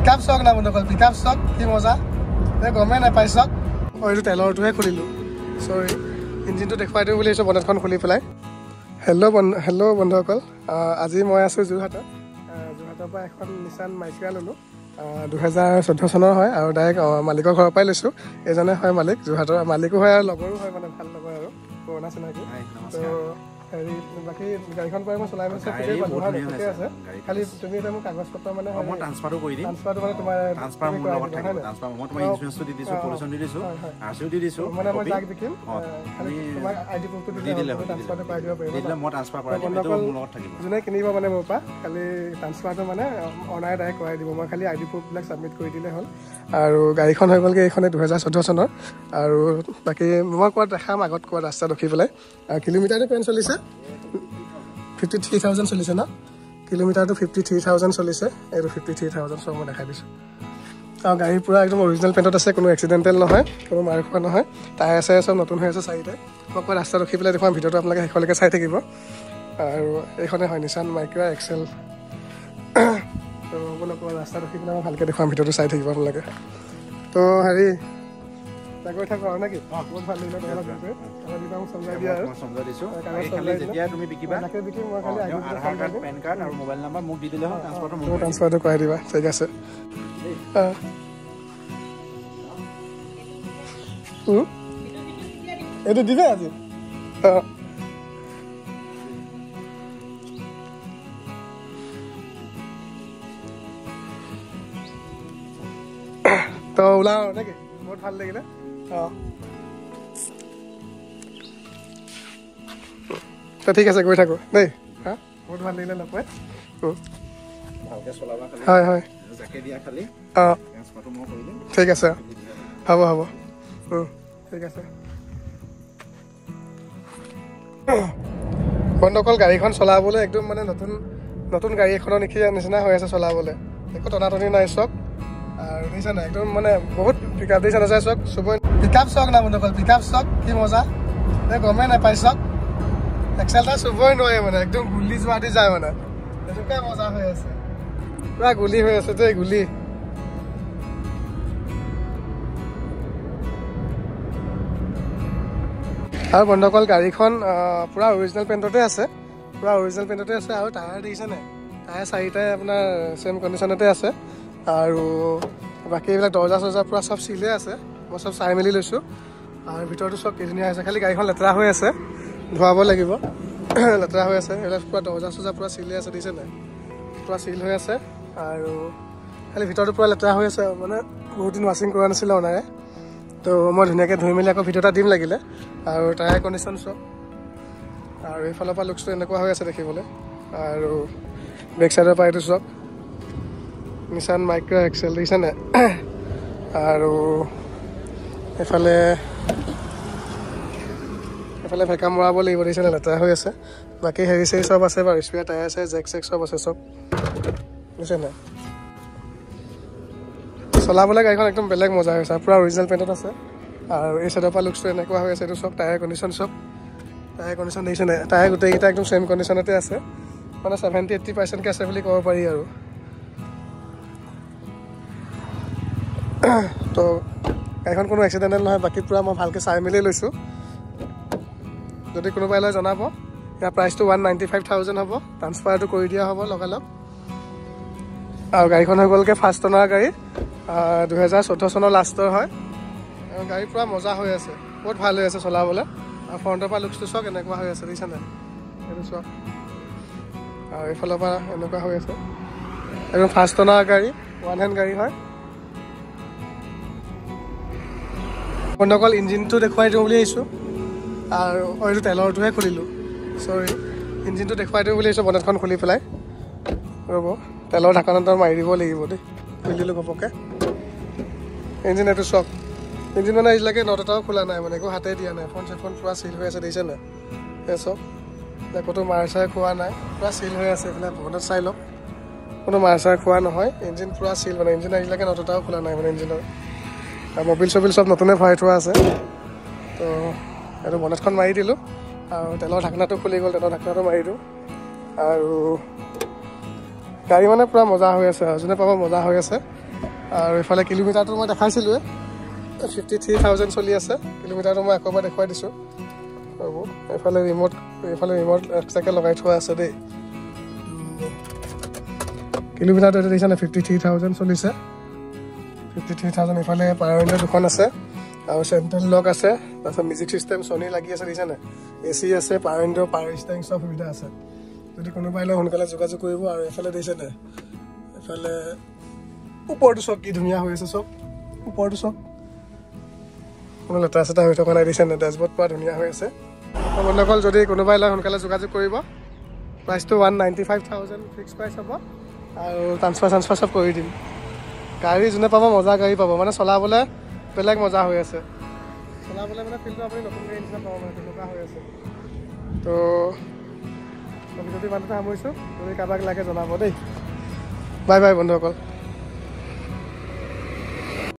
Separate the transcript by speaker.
Speaker 1: Pickup চক না বন্ধুসকল, পিকআপ চক কি মজা, গমেই নাপাই চক। এইটো তেলৰটোহে খুলিলোঁ, চৰি ইঞ্জিনটো দেখুৱাই দিওঁ বুলি ভাবিছোঁ বনেটখন খুলি পেলাই। হেল্ল' বন্ধুসকল, আজি মই আছোঁ যোৰহাটত। যোৰহাটৰ পৰা এখন নিছান মাইক্ৰা ল'লোঁ, 2014 চনৰ হয় আৰু ডাইৰেক্ট মালিকৰ ঘৰৰ পৰাই লৈছোঁ। এজনে হয় মালিক, যোৰহাটৰ মালিকো হয় আৰু লগৰো হয়, মানে ভাল লগৰ আৰু পুৰণা চিনাকি। তো হেৰি বাকী গাড়ীখন পৰা মই চলাই মেলি ঠিকে আছে, খালি তুমি এতিয়া মোক কাগজ পত্ৰ মানে ট্ৰান্সফাৰটো মানে মানে মই যাক দেখিম খালি তোমাক আইডি প্ৰুফটো দিলে ট্ৰান্সফাৰটো কৰাই দিব পাৰিব। যোনে কিনিব মানে মোৰ পৰা খালি ট্ৰান্সফাৰটো মানে অনাৰে ডাইৰেক্ট কৰাই দিব, মই খালি আইডি প্ৰুফবিলাক ছাবমিট কৰি দিলে হ'ল। আৰু গাড়ীখন হৈ গ'লগৈ এইখনে 2014 চনৰ। আৰু বাকী মই ক'ৰবাত দেখাম আগত ক'ৰবাত ৰাস্তাত ৰখি পেলাই। আৰু কিলোমিটাৰটো কিমান চলিছে? 53,000 চলিছে ন? কিলোমিটাৰটো 53,000 চলিছে, এইটো 53,000 চব মই দেখাই দিছোঁ। আৰু গাড়ী পূৰা একদম অৰিজিনেল পেণ্টত আছে, কোনো এক্সিডেণ্টেল নহয়, কোনো মাৰ খোৱা নহয়। টায়াৰ আছে চব নতুন হৈ আছে চাৰিটাই। মই ক'ৰবাত ৰাস্তাত ৰখি পেলাই দেখুৱাম, ভিডিঅ'টো আপোনালোকে শেষলৈকে চাই থাকিব। আৰু এইখনে হয় নিছান মাইক্ৰা এক্সেল। তো বোলে ক'ৰবাত ৰাস্তাত ৰখি পেলাই মই ভালকৈ দেখুৱাম, ভিডিঅ'টো চাই থাকিব আপোনালোকে। তো হেৰি গৈ থাকো আৰু নেকি? বহুত ভাল লাগিলে সমজাই দিয়া আৰু ট্ৰান্সফাৰটো কৰাই দিবা, ঠিক আছে। এইটো দিবা আজি? তো ওলাও নেকি? বহুত ভাল লাগিলে। তো ঠিক আছে, গৈ থাকো দেই। বহুত ভাল লাগিলে লগ পাই। হয় হয়, ঠিক আছে, হ'ব হ'ব, ঠিক আছে। বন্ধুসকল, গাড়ীখন চলাবলৈ একদম মানে নতুন গাড়ী এখনৰ নিচিনা হৈ আছে চলাবলৈ, একো টনাটনি নাই চব। আৰু দেখিছা নাই একদম মানে বহুত পিকআপ দিছা নাযায় চক, চুবই পিকআপ চক না বন্ধুসকল, পিকআপ চক কি মজা, গমেই নাপাই চক। এক্সেলটা চুবই নোৱাৰে মানে, একদম গুলি যোৱা দি যায় মানে, এনেকুৱাই মজা হৈ আছে, পুৰা গুলি হৈ আছে দেই, গুলি। আৰু বন্ধুসকল, গাড়ীখন পুৰা অৰিজিনেল পেণ্টতে আছে, আৰু টায়াৰ দেখিছে নাই, টায়াৰ চাৰিটাই আপোনাৰ ছেম কণ্ডিশ্যনতে আছে। আৰু বাকী এইবিলাক দৰ্জা চৰ্জা পূৰা চব চিলে আছে, মই চব চাই মেলি লৈছোঁ। আৰু ভিতৰতো চব ধুনীয়া হৈছে, খালি গাড়ীখন লেতেৰা হৈ আছে, ধোৱাব লাগিব। লেতেৰা হৈ আছে, এইবিলাক পূৰা দৰ্জা চৰ্জা পূৰা চিলে আছে, দেখিছে নাই, পূৰা চিল হৈ আছে। আৰু খালি ভিতৰটো পূৰা লেতেৰা হৈ আছে, মানে বহুত দিন ৱাশ্বিং কৰা নাছিলে অনাৰে। তো মই ধুনীয়াকৈ ধুই মেলি আকৌ ভিডিঅ' এটা দিম লাগিলে। আৰু টায়াৰ কণ্ডিশ্যন চব, আৰু এইফালৰ পৰা লুকছটো এনেকুৱা হৈ আছে দেখিবলৈ। আৰু বেক চাইডৰ পৰা এইটো চব নিছান মাইক্ৰা এক্সেল, দেখিছে নাই। আৰু এইফালে ভেকা মৰাব লাগিব, দেখিছে নাই, লেতেৰা হৈ আছে। বাকী হেৰি চেৰি চব আছে বাৰু, স্পেয়াৰ টায়াৰ আছে, জেক চেক চব আছে চব, বুজিছে নাই। চলাবলৈ গাড়ীখন একদম বেলেগ মজা হৈছে, পূৰা অৰিজিনেল পেণ্টত আছে। আৰু এই চাইডৰ পৰা লুকছটো এনেকুৱা হৈ আছে, এইটো চব টায়াৰ কণ্ডিশ্যন চব, টায়াৰ কণ্ডিশ্যন দেখিছে নাই, টায়াৰ গোটেইকেইটা একদম ছেম কণ্ডিশ্যনতে আছে, মানে 70-80% আছে বুলি ক'ব পাৰি আৰু। তো গাড়ীখন কোনো এক্সিডেণ্টেল নহয়, বাকী পূৰা মই ভালকৈ চাই মেলি লৈছোঁ। যদি কোনোবাই লয় জনাব। ইয়াৰ প্ৰাইচটো 195,000 হ'ব, ট্ৰান্সফাৰটো কৰি দিয়া হ'ব লগালগ। আৰু গাড়ীখন হৈ গ'লগৈ ফাৰ্ষ্ট অনাৰ গাড়ী, 2014 চনৰ লাষ্টৰ হয়। আৰু গাড়ী পূৰা মজা হৈ আছে, বহুত ভাল হৈ আছে চলাবলৈ। আৰু ফ্ৰণ্টৰ পৰা লুকছটো চক এনেকুৱা হৈ আছে, দেখিছা নাই, এইটো চক। আৰু এইফালৰ পৰা এনেকুৱা হৈ আছে, একদম ফাৰ্ষ্ট অনাৰ গাড়ী, 1 হেণ্ড গাড়ী হয়। বন্ধুসকল, ইঞ্জিনটো দেখুৱাই দিওঁ বুলি আহিছোঁ, আৰু এইটো তেলৰটোহে খুলিলোঁ, চৰি ইঞ্জিনটো দেখুৱাই দিওঁ বুলি আহিছোঁ বনেটখন খুলি পেলাই। ৰ'ব, তেলৰ ঢাকনটো মাৰি দিব লাগিব দেই, খুলি দিলোঁ ঘপককৈ। ইঞ্জিন এইটো চক, ইঞ্জিন মানে আজিলৈকে নট এটাও খোলা নাই, মানে একো হাতে দিয়া নাই, ফোন চেফোন পূৰা চিল হৈ আছে, দেখিছে নাই, এই চব ক'তো মাৰ চাৰ খোৱা নাই, পূৰা চিল হৈ আছে। এইফালে বনেট চাই লওক, কোনো মাৰ চাৰ খোৱা নহয়, ইঞ্জিন পূৰা চিল, মানে ইঞ্জিন আজিলৈকে নট এটাও খোলা নাই মানে ইঞ্জিনৰ। আৰু মবিল চবিল চব নতুনে ভৰাই থোৱা আছে। তো এইটো বনেটখন মাৰি দিলোঁ, আৰু তেলৰ ঢাকনাটো খুলি গ'ল, তেলৰ ঢাকনাটো মাৰি দিওঁ। আৰু গাড়ী মানে পূৰা মজা হৈ আছে, আৰু যোনে পাব মজা হৈ আছে। আৰু এইফালে কিলোমিটাৰটো মই দেখাইছিলোঁৱে 53,000 চলি আছে কিলোমিটাৰটো মই আকৌ এবাৰ দেখুৱাই দিছোঁ ৰ'ব এইফালে ৰিম'ট এক্সট্ৰাকৈ লগাই থোৱা আছে দেই কিলোমিটাৰটো এতিয়া দেখিছে নে 53,000 চলিছে 53,000 এইফালে পাৱাৰ উইণ্ডো দুখন আছে আৰু চেণ্ট্ৰেল লক আছে তাৰপিছত মিউজিক ছিষ্টেম ছনী লাগি আছে দেখিছে নে AC আছে পাৱাৰ উইণ্ডো পাৱাৰ ষ্টাৰিং চব সুবিধা আছে যদি কোনোবাই লয় সোনকালে যোগাযোগ কৰিব আৰু এইফালে দেখিছে নে এইফালে ওপৰটো চব কি ধুনীয়া হৈ আছে চব ওপৰটো চব কোনো লেতেৰা চেতেৰা হৈ থকা নাই দেখিছে নে ডেছবৰ্ড পুৰা ধুনীয়া হৈ আছে বন্ধুসকল যদি কোনোবাই লয় সোনকালে যোগাযোগ কৰিব প্ৰাইচটো 195,000 ফিক্স প্ৰাইচ হ'ব আৰু ট্ৰান্সফাৰ চব কৰি দিম গাড়ী যোনে পাব মজা গাড়ী পাব মানে চলাবলৈ বেলেগ মজা হৈ আছে চলাবলৈ মানে ফিল্ডটো আপুনি নতুন গাড়ী নিচিনা পাব মানে তেনেকুৱা হৈ আছে তো ভিডিঅ'টো ইমানতে সামৰিছোঁ যদি কাৰোবাক লাগে জনাব দেই বাই বাই বন্ধুসকল